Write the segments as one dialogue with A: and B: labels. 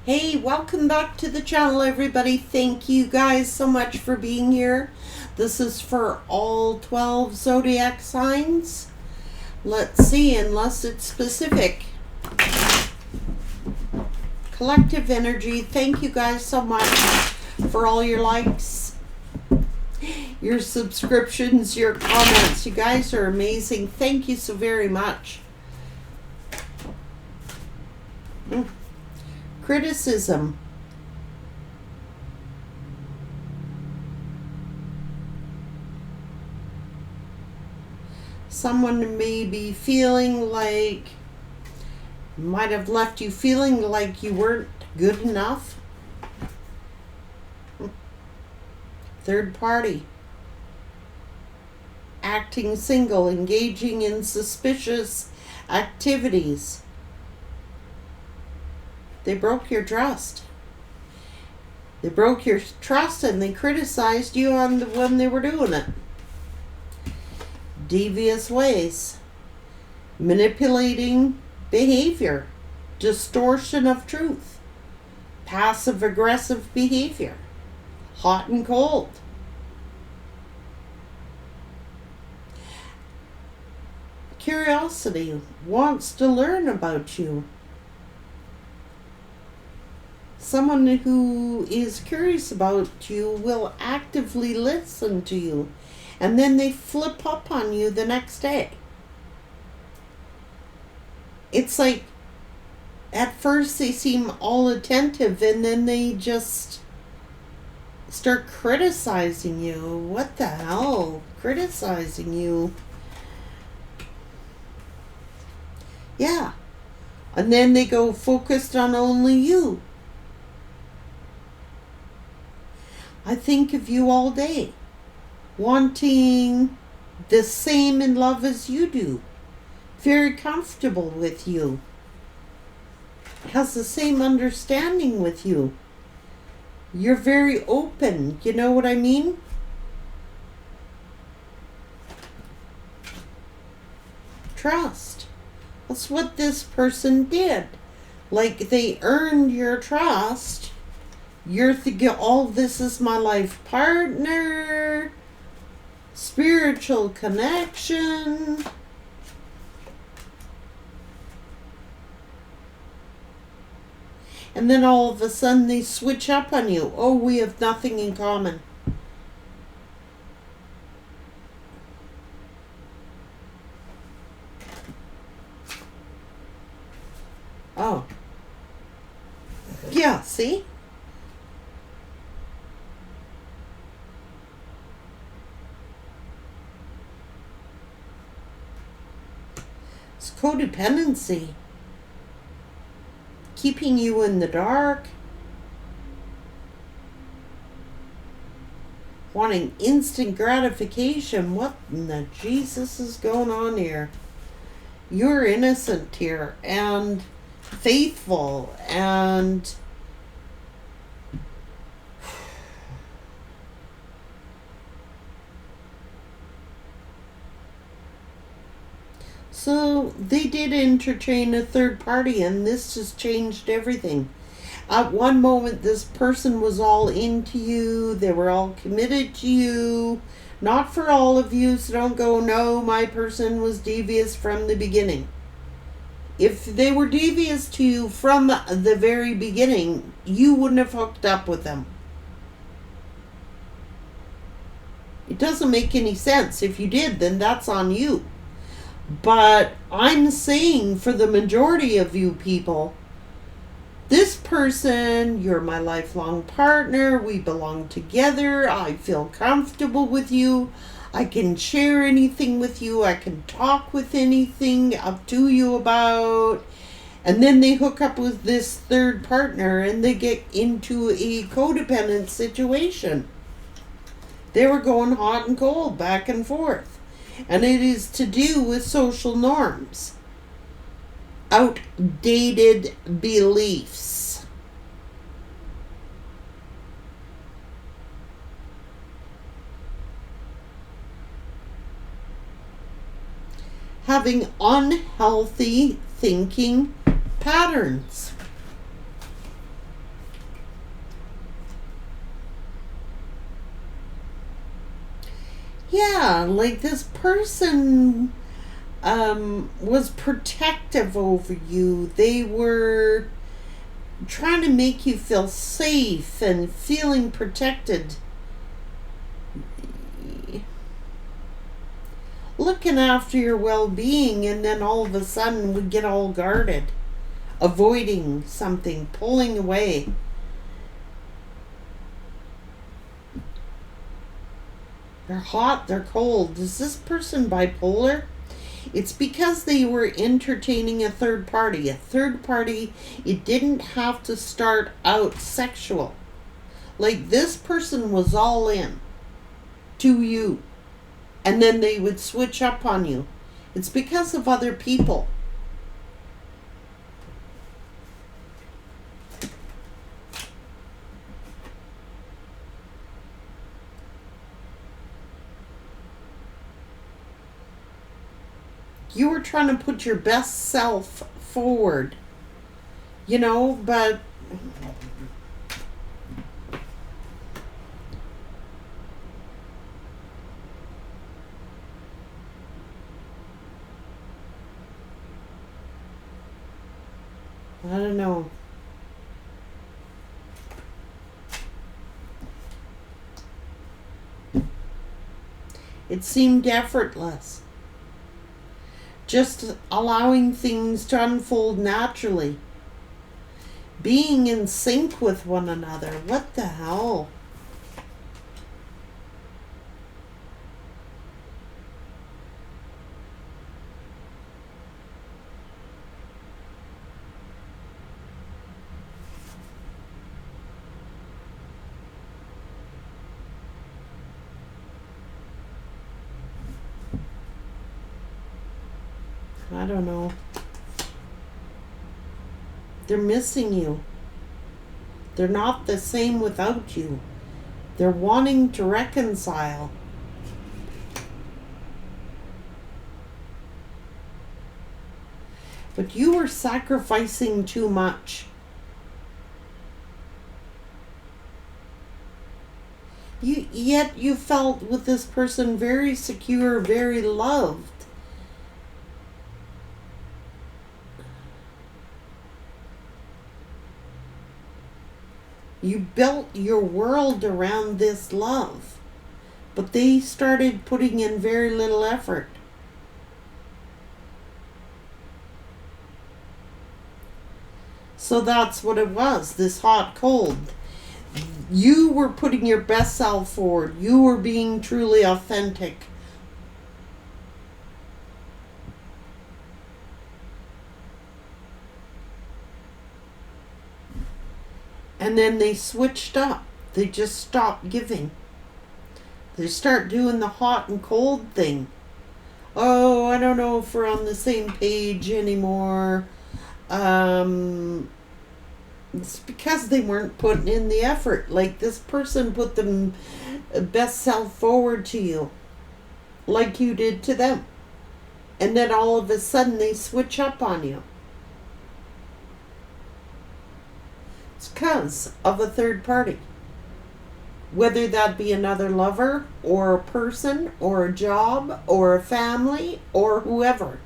A: Hey, welcome back to the channel, everybody. Thank you guys so much for being here. This is for all 12 zodiac signs. Let's see, unless it's specific. Collective energy. Thank you guys so much for all your likes, your subscriptions, your comments. You guys are amazing. Thank you so very much. Criticism. Someone may be feeling like, might have left you feeling like you weren't good enough. Third party. Acting single, engaging in suspicious activities. They broke your trust. They broke your trust and they criticized you when they were doing it. Devious ways. Manipulating behavior. Distortion of truth. Passive aggressive behavior. Hot and cold. Curiosity. Wants to learn about you. Someone who is curious about you will actively listen to you, and then they flip up on you the next day. It's like, at first they seem all attentive, and then they just start criticizing you. What the hell? Criticizing you. Yeah. And then they go focused on only you. I think of you all day, wanting the same in love as you do, very comfortable with you, has the same understanding with you. You're very open, you know what I mean? Trust. That's what this person did. Like, they earned your trust. You're thinking, oh, this is my life partner, spiritual connection. And then all of a sudden they switch up on you. Oh, we have nothing in common. Oh. Yeah, see? Codependency, keeping you in the dark, wanting instant gratification. What in the Jesus is going on here? You're innocent here and faithful and so they did entertain a third party, and this just changed everything. At one moment, this person was all into you. They were all committed to you. Not for all of you, so don't go, no, my person was devious from the beginning. If they were devious to you from the very beginning, you wouldn't have hooked up with them. It doesn't make any sense. If you did, then that's on you. But I'm saying for the majority of you people, this person, you're my lifelong partner, we belong together, I feel comfortable with you, I can share anything with you, I can talk with anything up to you about, and then they hook up with this third partner and they get into a codependent situation. They were going hot and cold, back and forth. And it is to do with social norms, outdated beliefs. Having unhealthy thinking patterns. Yeah, like this person was protective over you. They were trying to make you feel safe and feeling protected. Looking after your well-being, and then all of a sudden we get all guarded, avoiding something, pulling away. They're hot, they're cold. Is this person bipolar? It's because they were entertaining a third party. A third party, it didn't have to start out sexual. Like this person was all in to you. And then they would switch up on you. It's because of other people. You were trying to put your best self forward, but I don't know. It seemed effortless. Just allowing things to unfold naturally. Being in sync with one another. What the hell? I don't know. They're missing you. They're not the same without you. They're wanting to reconcile. But you were sacrificing too much. Yet you felt with this person very secure, very loved. You built your world around this love, but they started putting in very little effort. So that's what it was, this hot cold. You were putting your best self forward. You were being truly authentic. And then they switched up. They just stopped giving. They start doing the hot and cold thing. Oh, I don't know if we're on the same page anymore. It's because they weren't putting in the effort. Like this person put them best self forward to you, like you did to them. And then all of a sudden they switch up on you. It's because of a third party. Whether that be another lover, or a person, or a job, or a family, or whoever.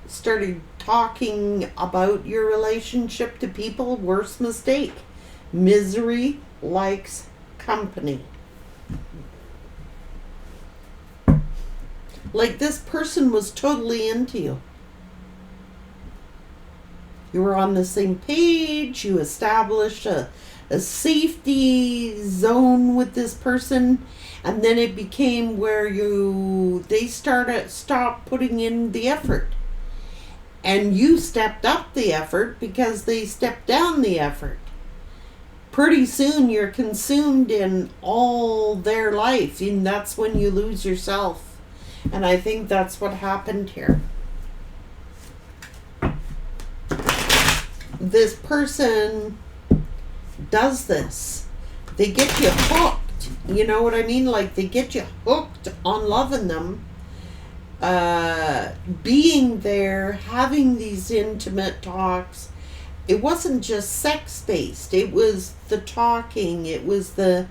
A: Started talking about your relationship to people. Worst mistake. Misery likes company. Like this person was totally into you. You were on the same page. You established a safety zone with this person, and then it became where they stopped putting in the effort, and you stepped up the effort because they stepped down the effort. Pretty soon you're consumed in all their life, and that's when you lose yourself. And I think that's what happened here. This person does this. They get you hooked. You know what I mean? Like they get you hooked on loving them, being there, having these intimate talks. It wasn't just sex based. It was the talking. It was the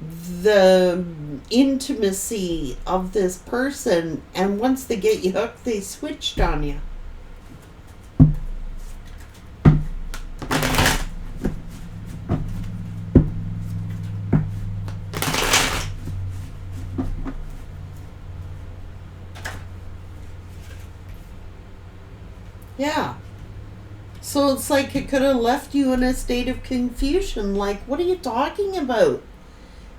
A: the intimacy of this person, and once they get you hooked, they switched on you. Yeah. So it's like it could have left you in a state of confusion. Like, what are you talking about?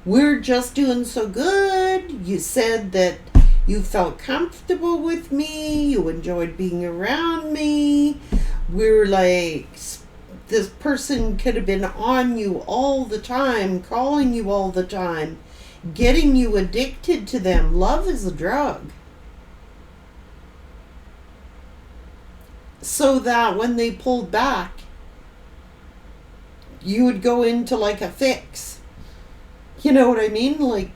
A: We're just doing so good. You said that you felt comfortable with me. You enjoyed being around me. We're like, this person could have been on you all the time, calling you all the time, getting you addicted to them. Love is a drug. So that when they pulled back, you would go into like a fix. You know what I mean? Like,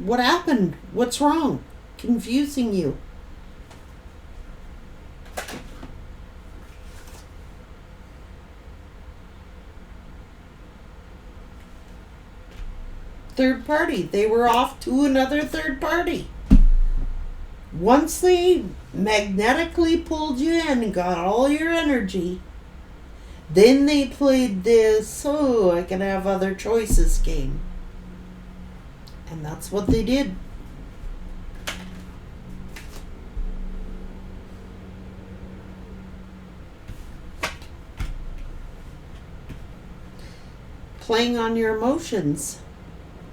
A: what happened? What's wrong? Confusing you. Third party. They were off to another third party. Once they magnetically pulled you in and got all your energy, then they played this, oh, I can have other choices game. And that's what they did. Playing on your emotions.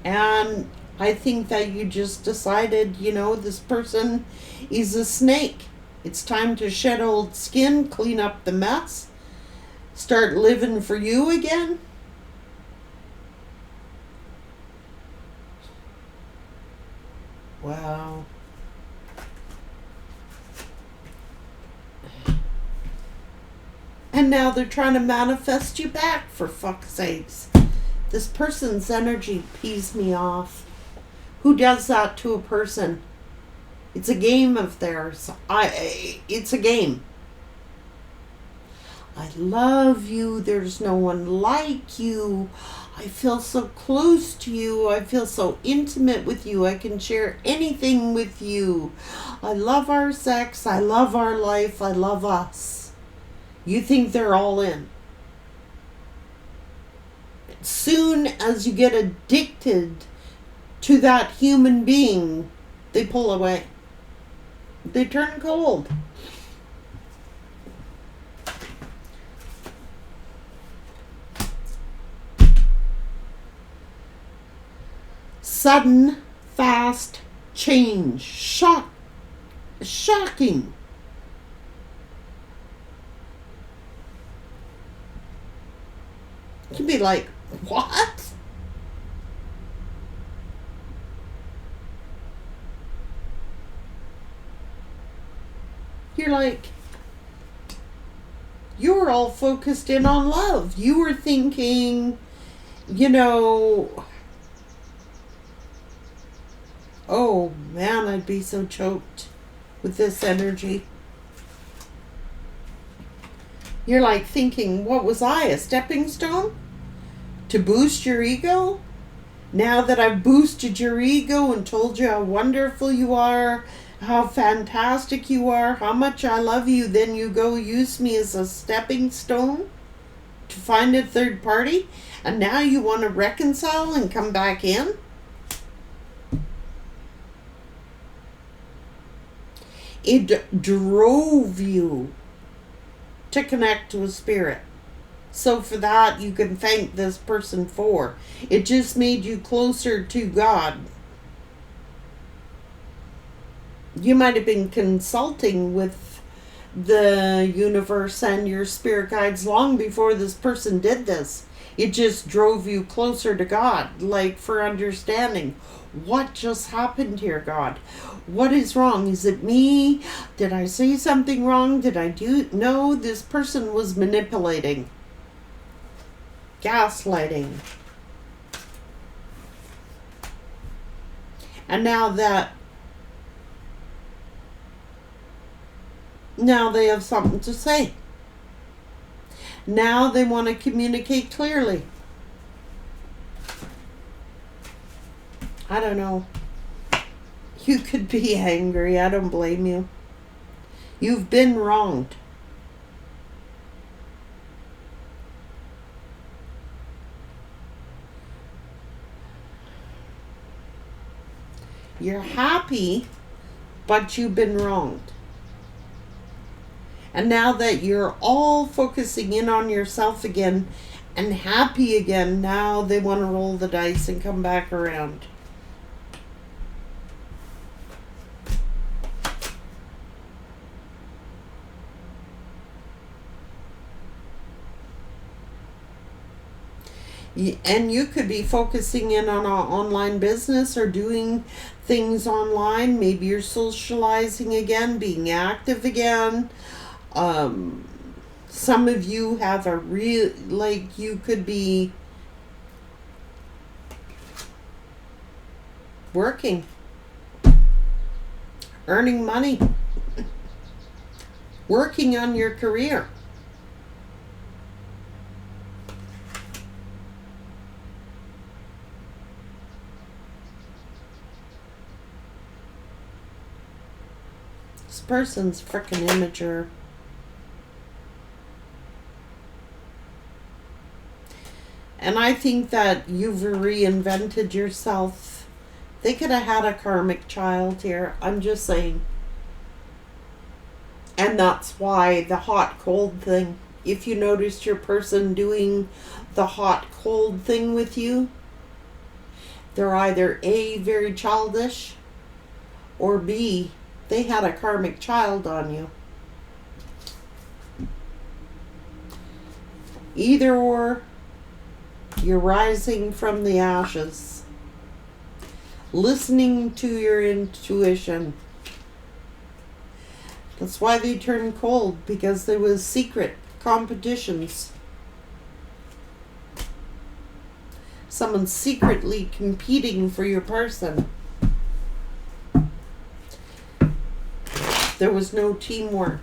A: And I think that you just decided, this person is a snake. It's time to shed old skin, clean up the mess, start living for you again. Wow. And now they're trying to manifest you back, for fuck's sakes. This person's energy pees me off. Who does that to a person? It's a game of theirs. It's a game. I love you. There's no one like you. I feel so close to you. I feel so intimate with you. I can share anything with you. I love our sex. I love our life. I love us. You think they're all in. Soon as you get addicted to that human being, they pull away. They turn cold. Sudden, fast change. Shocking. You'd be like, what? You're like, you were all focused in on love. You were thinking, oh man, I'd be so choked with this energy. You're like thinking, what was I, a stepping stone to boost your ego? Now that I've boosted your ego and told you how wonderful you are, how fantastic you are, how much I love you, then you go use me as a stepping stone to find a third party? And now you want to reconcile and come back in? It drove you to connect to a spirit. So for that, you can thank this person for. It just made you closer to God. You might have been consulting with the universe and your spirit guides long before this person did this. It just drove you closer to God, like for understanding. What just happened here, God? What is wrong? Is it me? Did I say something wrong? Did I do? No, this person was manipulating. Gaslighting. And now they have something to say. Now they want to communicate clearly. I don't know. You could be angry. I don't blame you. You've been wronged. You're happy, but you've been wronged. And now that you're all focusing in on yourself again and happy again, now they want to roll the dice and come back around. And you could be focusing in on an online business or doing things online. Maybe you're socializing again, being active again. Some of you have a real, like, you could be working, earning money, working on your career. This person's freaking immature. And I think that you've reinvented yourself. They could have had a karmic child here. I'm just saying. And that's why the hot cold thing. If you noticed your person doing the hot cold thing with you, they're either A, very childish, or B, they had a karmic child on you. Either or, you're rising from the ashes. Listening to your intuition. That's why they turned cold, because there was secret competitions. Someone's secretly competing for your person. There was no teamwork.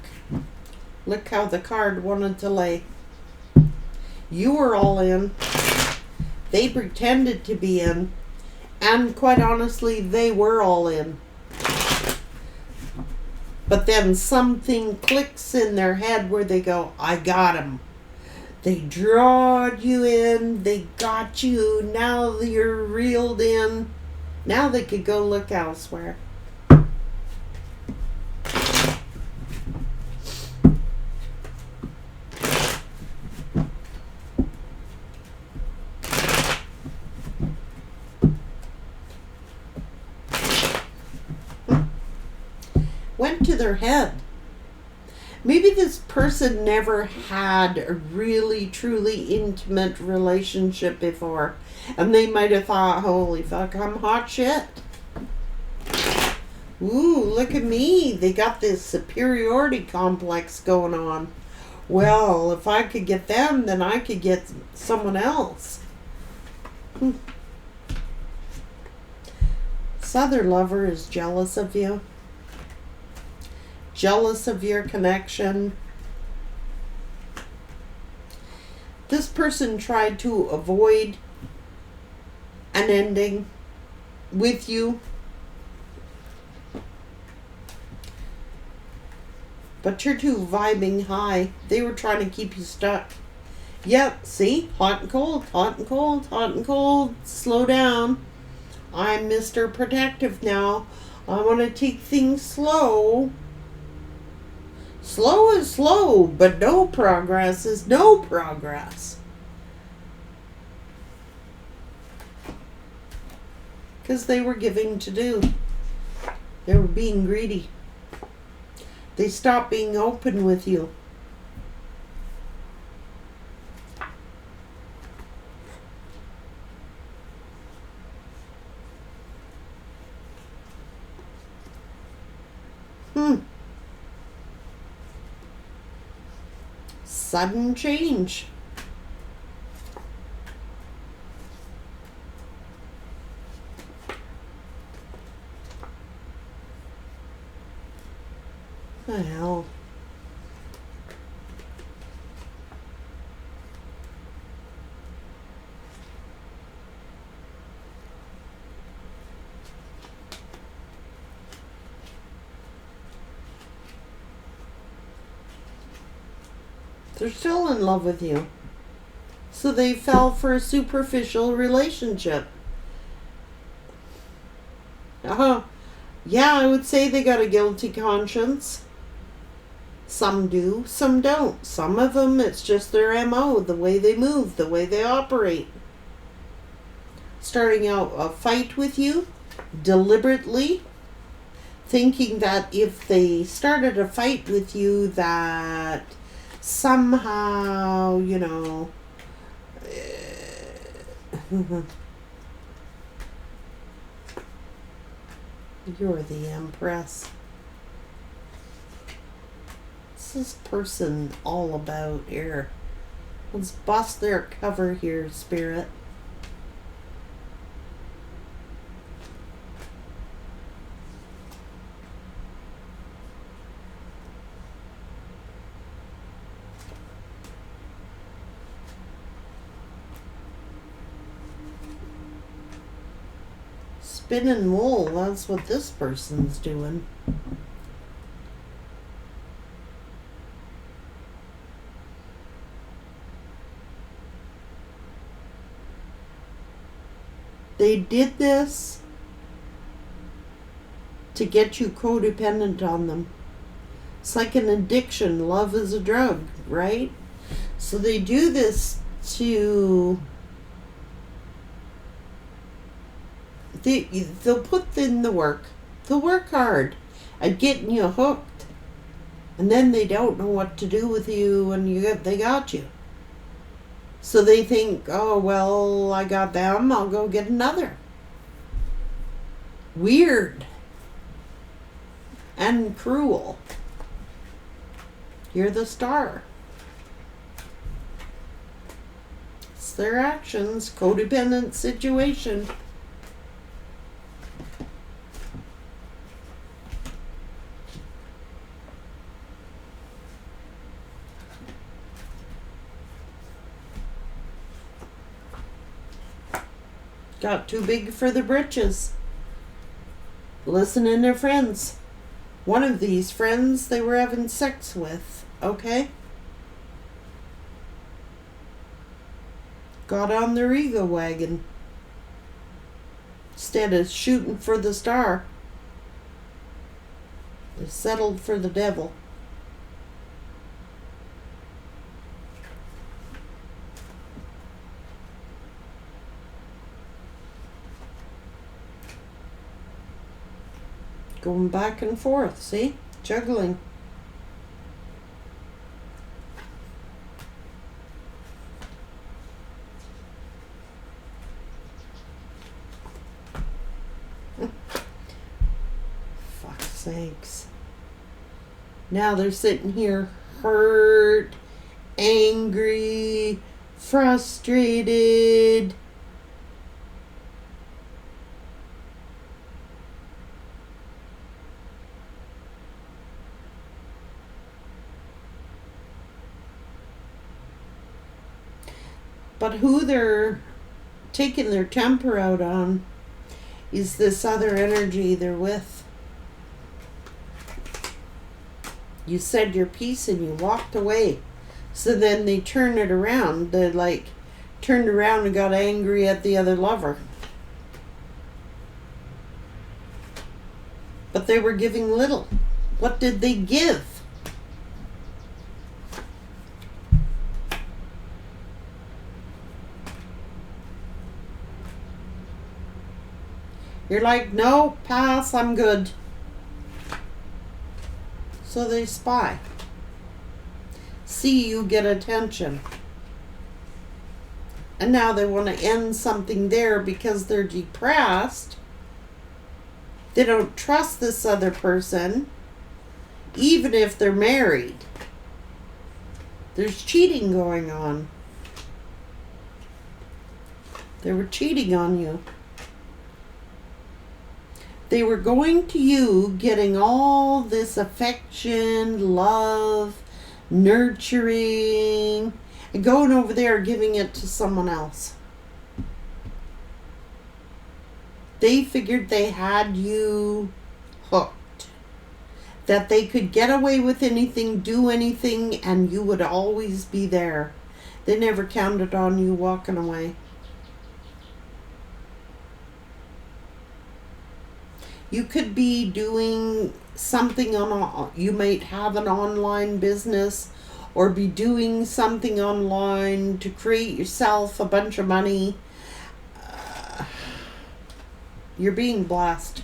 A: Look how the card wanted to lay. You were all in. They pretended to be in. And quite honestly, they were all in. But then something clicks in their head where they go, I got him. They drawed you in. They got you. Now you're reeled in. Now they could go look elsewhere. Went to their head. Maybe this person never had a really, truly intimate relationship before. And they might have thought, holy fuck, I'm hot shit. Ooh, look at me. They got this superiority complex going on. Well, if I could get them, then I could get someone else. This other lover is jealous of you. Jealous of your connection. This person tried to avoid an ending with you. But you're too vibing high. They were trying to keep you stuck. Yep, see? Hot and cold, hot and cold, hot and cold. Slow down. I'm Mr. Protective now. I want to take things slow. Slow is slow, but no progress is no progress. Because they were giving to do. They were being greedy. They stopped being open with you. Sudden change. The hell. They're still in love with you. So they fell for a superficial relationship. Yeah, I would say they got a guilty conscience. Some do, some don't. Some of them, it's just their MO, the way they move, the way they operate. Starting out a fight with you deliberately, thinking that if they started a fight with you that somehow, you're the Empress. What's this person all about here? Let's bust their cover here, Spirit. Spinning wool, that's what this person's doing. They did this to get you codependent on them. It's like an addiction. Love is a drug, right? So they do this to... They'll put in the work. They'll work hard at getting you hooked. And then they don't know what to do with you and they got you. So they think, oh, well, I got them, I'll go get another. Weird. And cruel. You're the star. It's their actions, codependent situation. Got too big for the britches. Listening to friends. One of these friends they were having sex with, okay? Got on their ego wagon. Instead of shooting for the star, they settled for the devil. Going back and forth, see? Juggling. Fuck's sakes. Now they're sitting here hurt, angry, frustrated. But who they're taking their temper out on is this other energy they're with. You said your piece and you walked away. So then they turn it around. They turned around and got angry at the other lover. But they were giving little. What did they give? You're like, no, pass, I'm good. So they spy. See you get attention. And now they want to end something there because they're depressed. They don't trust this other person, even if they're married. There's cheating going on. They were cheating on you. They were going to you, getting all this affection, love, nurturing, and going over there giving it to someone else. They figured they had you hooked. that they could get away with anything, do anything, and you would always be there. They never counted on you walking away. You could be doing something you might have an online business, or be doing something online to create yourself a bunch of money. You're being blessed.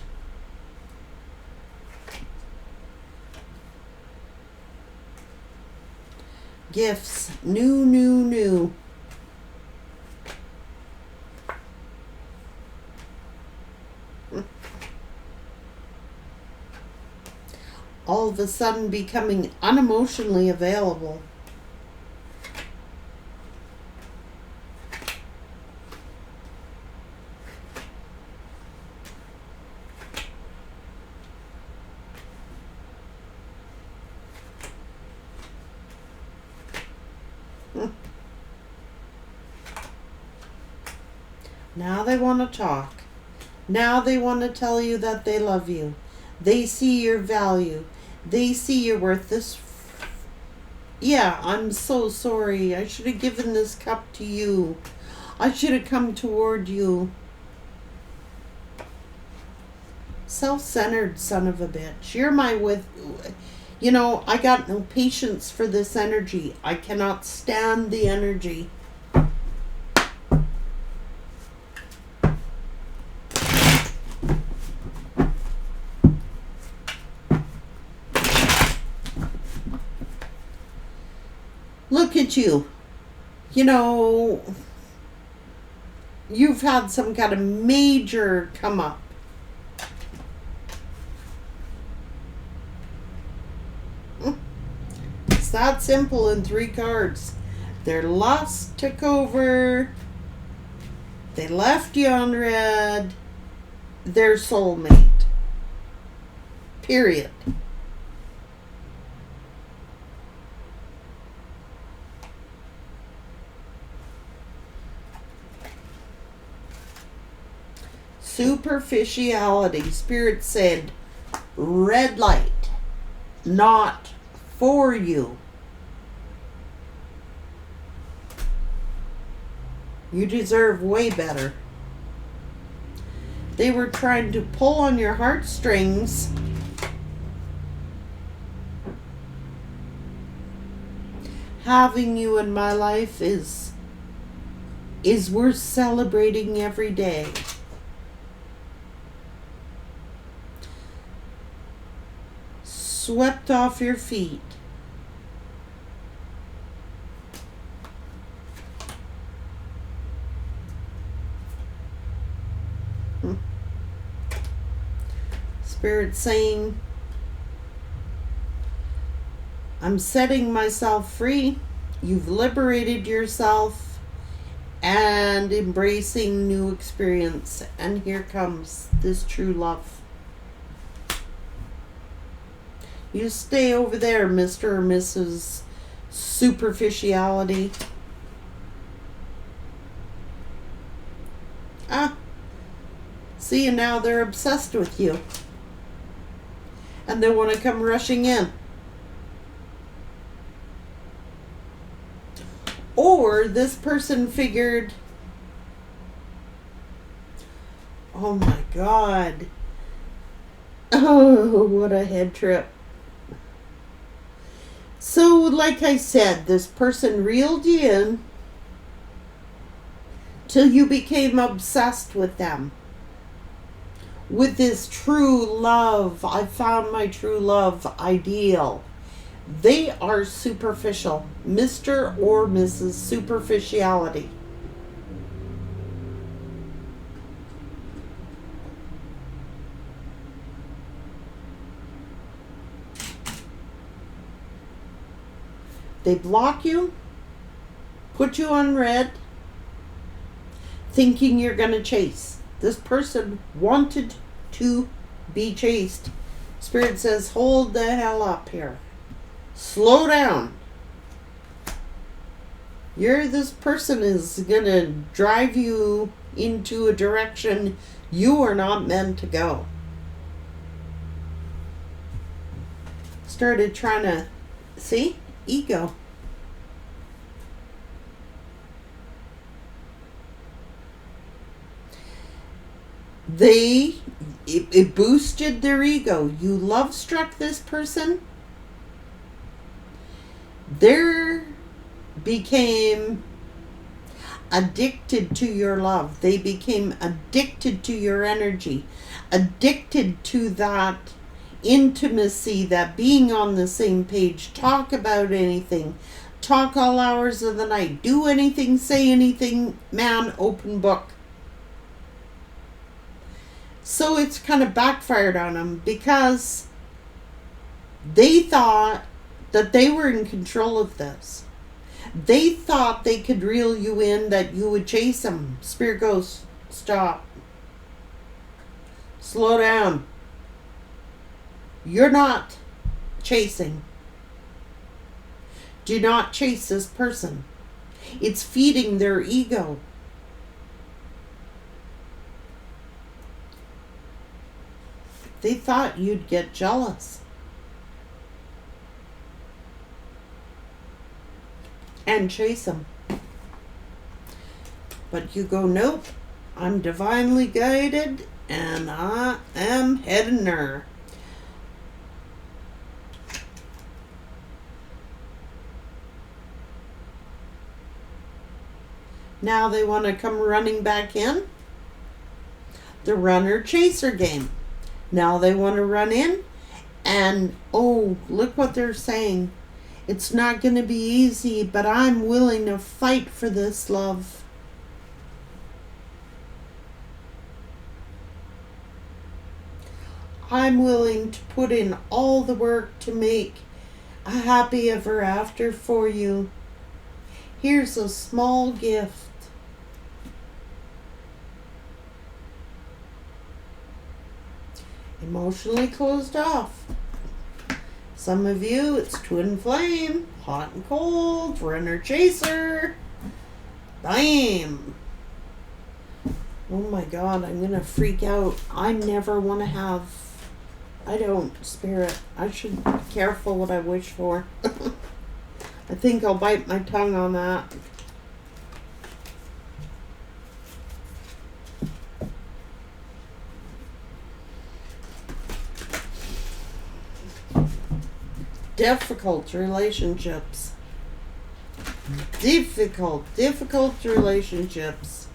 A: Gifts. New. All of a sudden becoming unemotionally available. Now they want to talk. Now they want to tell you that they love you. They see your value. They see your worth. Yeah, I'm so sorry. I should have given this cup to you. I should have come toward you. Self-centered son of a bitch. You're my I got no patience for this energy. I cannot stand the energy. Look at you. You've had some kind of major come up. It's that simple in 3 cards. Their lust took over. They left you on red. Their soulmate. Period. Superficiality. Spirit said, red light, not for you. You deserve way better. They were trying to pull on your heartstrings. Having you in my life is worth celebrating every day. Swept off your feet. Spirit saying, I'm setting myself free. You've liberated yourself and embracing new experience. And here comes this true love. You stay over there, Mr. or Mrs. Superficiality. See, and now they're obsessed with you. And they want to come rushing in. Or this person figured, oh my God. Oh, what a head trip. So, like I said, this person reeled you in till you became obsessed with them. With this true love, I found my true love ideal. They are superficial. Mr. or Mrs. Superficiality. They block you, put you on red, thinking you're going to chase. This person wanted to be chased. Spirit says, hold the hell up here. Slow down. This person is going to drive you into a direction you are not meant to go. started trying to, see, ego. It boosted their ego. You love struck this person. They became addicted to your love. They became addicted to your energy, addicted to that intimacy, that being on the same page, talk about anything, talk all hours of the night, do anything, say anything, man, open book. So it's kind of backfired on them because they thought that they were in control of this. They thought they could reel you in, that you would chase them. Spirit goes, stop. Slow down. You're not chasing. Do not chase this person. It's feeding their ego. They thought you'd get jealous. And chase them. But you go, nope, I'm divinely guided and I am heading there. Now they want to come running back in. The runner-chaser game. Now they want to run in and, oh, look what they're saying. It's not going to be easy, but I'm willing to fight for this love. I'm willing to put in all the work to make a happy ever after for you. Here's a small gift. Emotionally closed off. Some of you, it's twin flame, hot and cold, runner chaser. Bam. Oh my God, I'm going to freak out. I never want to have, I don't, spirit. I should be careful what I wish for. I think I'll bite my tongue on that. Difficult relationships. Difficult relationships.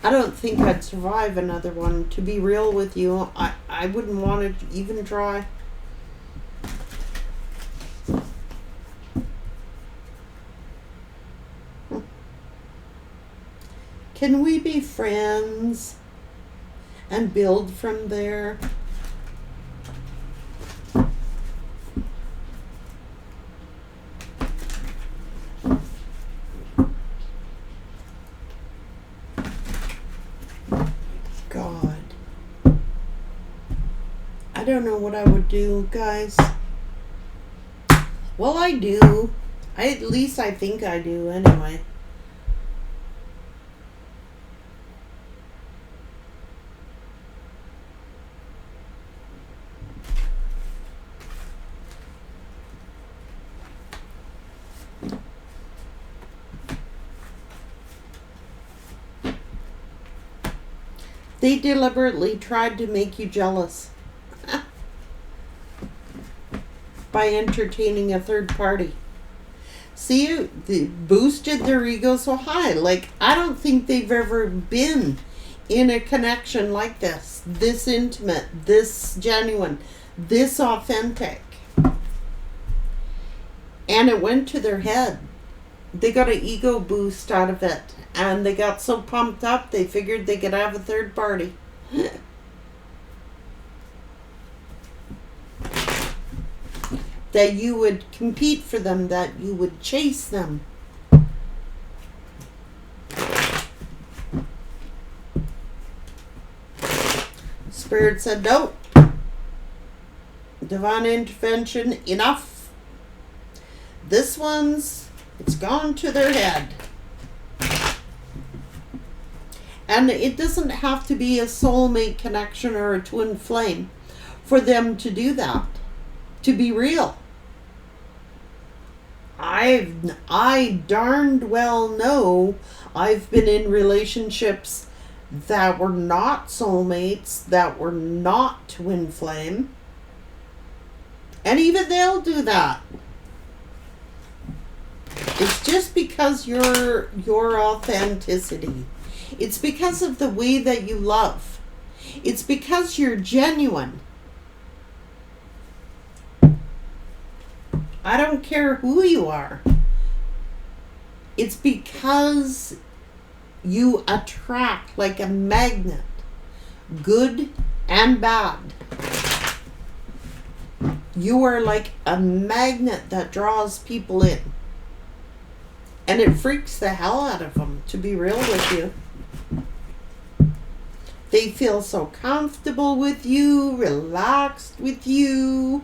A: I don't think I'd survive another one. To be real with you, I wouldn't want to even try. Can we be friends and build from there? God. I don't know what I would do, guys. Well, I do. At least I think I do, anyway. They deliberately tried to make you jealous by entertaining a third party. See, they boosted their ego so high. Like, I don't think they've ever been in a connection like this intimate, this genuine, this authentic. And it went to their head. They got an ego boost out of it. And they got so pumped up, they figured they could have a third party. That you would compete for them, that you would chase them. Spirit said, no. Divine intervention, enough. This one's, it's gone to their head. And it doesn't have to be a soulmate connection or a twin flame. for them to do that, to be real. I darned well know I've been in relationships that were not soulmates, that were not twin flame. And even they'll do that. It's just because your authenticity. It's because of the way that you love. It's because you're genuine. I don't care who you are. It's because you attract like a magnet, good and bad. You are like a magnet that draws people in. And it freaks the hell out of them, to be real with you. They feel so comfortable with you, relaxed with you,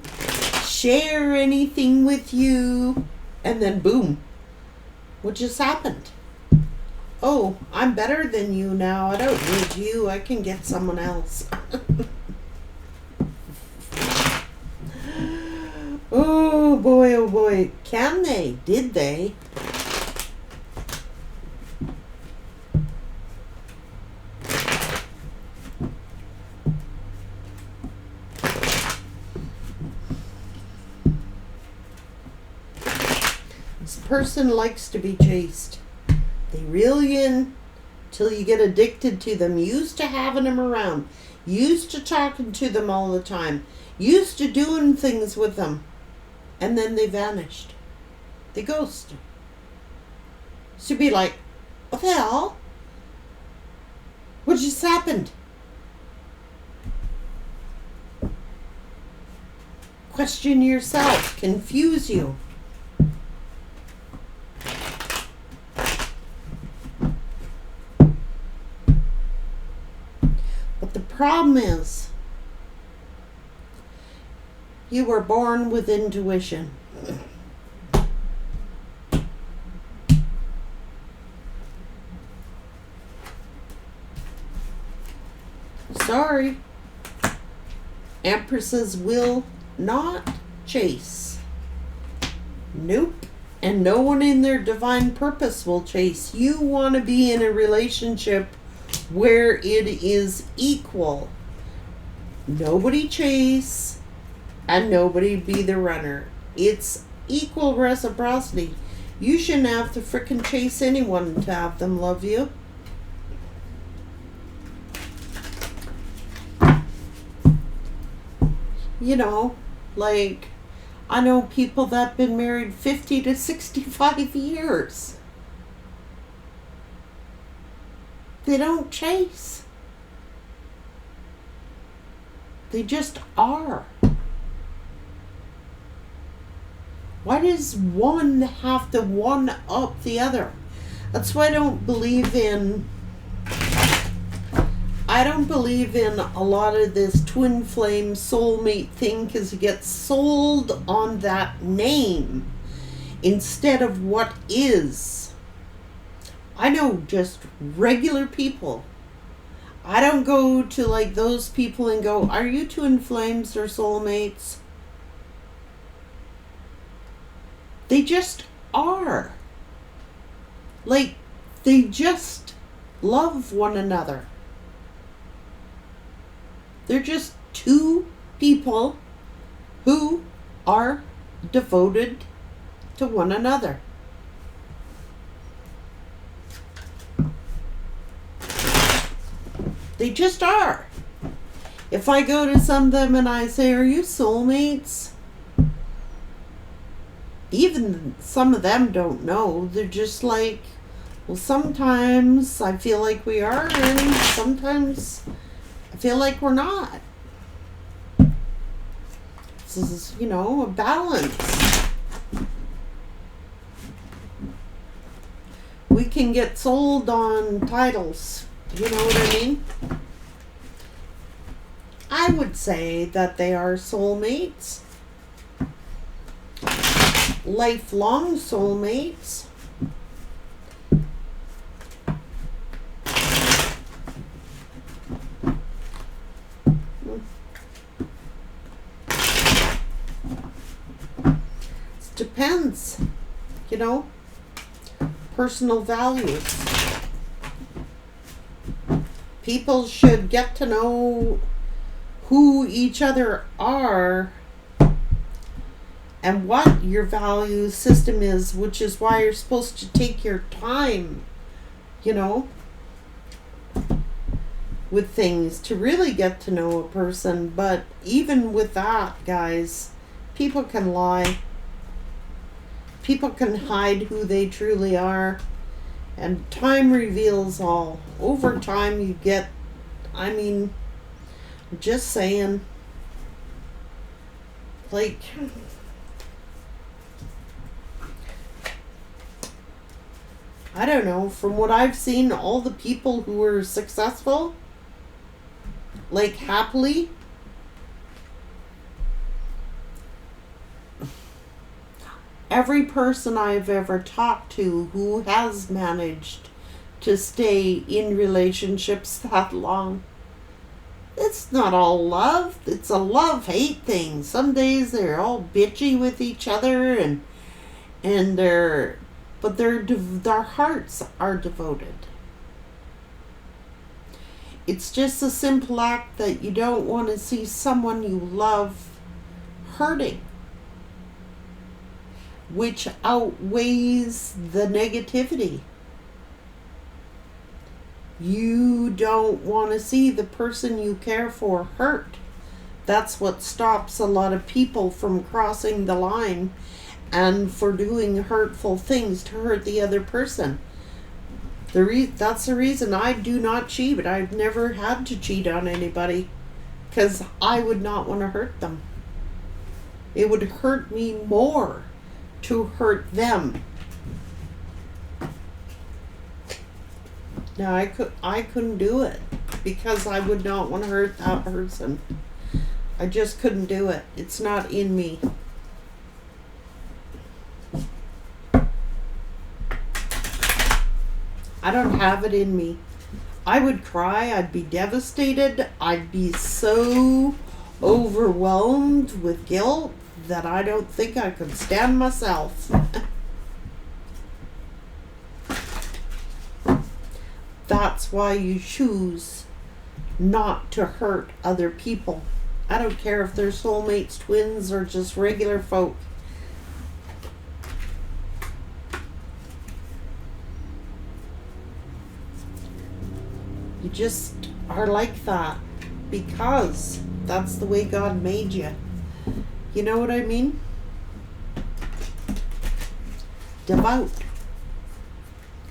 A: share anything with you, and then boom, what just happened? Oh, I'm better than you now. I don't need you. I can get someone else. Oh boy. Can they? Did they? This person likes to be chased. They reel you in till you get addicted to them. Used to having them around. Used to talking to them all the time. Used to doing things with them. And then they vanished. They ghosted. So you'd be like, what the hell? What just happened? Question yourself. Confuse you. But the problem is, you were born with intuition. Sorry. Empresses will not chase. Nope. And no one in their divine purpose will chase. You want to be in a relationship where it is equal. Nobody chase and nobody be the runner. It's equal reciprocity. You shouldn't have to frickin' chase anyone to have them love you. You know, like, I know people that have been married 50 to 65 years. They don't chase. They just are. Why does one have to one up the other? That's why I don't believe in a lot of this twin flame soulmate thing, because it gets sold on that name instead of what is. I know just regular people. I don't go to like those people and go, are you twin flames or soulmates? They just are. Like, they just love one another. They're just two people who are devoted to one another. They just are. If I go to some of them and I say, are you soulmates? Even some of them don't know. They're just like, well, sometimes I feel like we are, and sometimes I feel like we're not. This is, a balance. We can get sold on titles. You know what I mean? I would say that they are soulmates. Lifelong soulmates. you know, personal values. People should get to know who each other are and what your value system is, which is why you're supposed to take your time, you know, with things to really get to know a person. But even with that, guys, people can lie. People can hide who they truly are. And time reveals all. Over time you get, I mean, just saying, like, I don't know, from what I've seen, all the people who were successful, like happily, every person I've ever talked to who has managed to stay in relationships that long, it's not all love. It's a love-hate thing. Some days they're all bitchy with each other and their hearts are devoted. It's just a simple act that you don't want to see someone you love hurting, which outweighs the negativity. You don't want to see the person you care for hurt. That's what stops a lot of people from crossing the line and for doing hurtful things to hurt the other person. That's the reason I do not cheat. I've never had to cheat on anybody because I would not want to hurt them. It would hurt me more to hurt them. Now I couldn't do it because I would not want to hurt that person. I just couldn't do it. It's not in me. I don't have it in me. I would cry. I'd be devastated. I'd be so overwhelmed with guilt that I don't think I could stand myself. That's why you choose not to hurt other people. I don't care if they're soulmates, twins, or just regular folk. You just are like that because that's the way God made you. You know what I mean?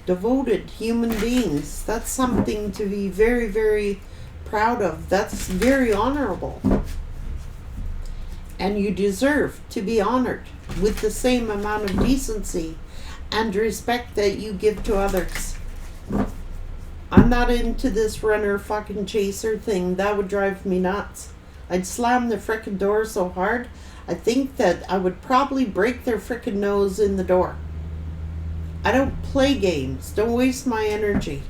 A: Devoted human beings. That's something to be very, very proud of. That's very honorable. And you deserve to be honored with the same amount of decency and respect that you give to others. I'm not into this runner fucking chaser thing. That would drive me nuts. I'd slam the frickin' door so hard, I think that I would probably break their frickin' nose in the door. I don't play games. Don't waste my energy.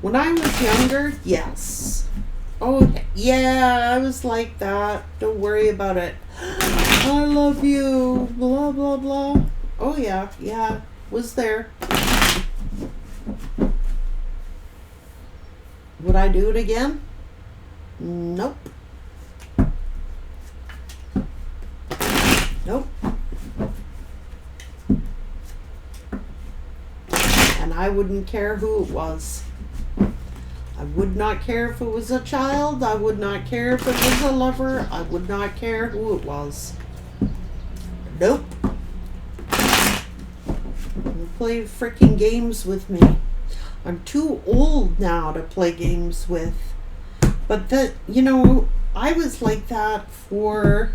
A: When I was younger, yes. Oh, yeah, I was like that. Don't worry about it. I love you. Blah, blah, blah. Oh, yeah. Was there. Would I do it again? Nope. And I wouldn't care who it was. I would not care if it was a child. I would not care if it was a lover. I would not care who it was. Nope. Don't play freaking games with me. I'm too old now to play games with. But I was like that for...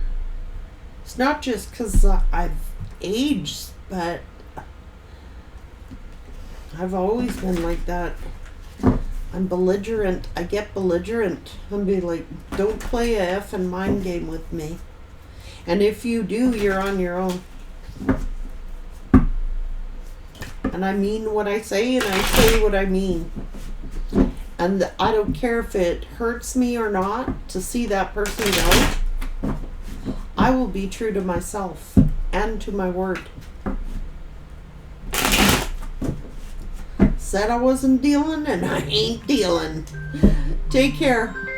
A: It's not just because I've aged, but I've always been like that. I'm belligerent. I get belligerent and be like, don't play a effing mind game with me. And if you do, you're on your own. And I mean what I say, and I say what I mean. And I don't care if it hurts me or not to see that person go. I will be true to myself and to my word. said I wasn't dealing, and I ain't dealing. Take care.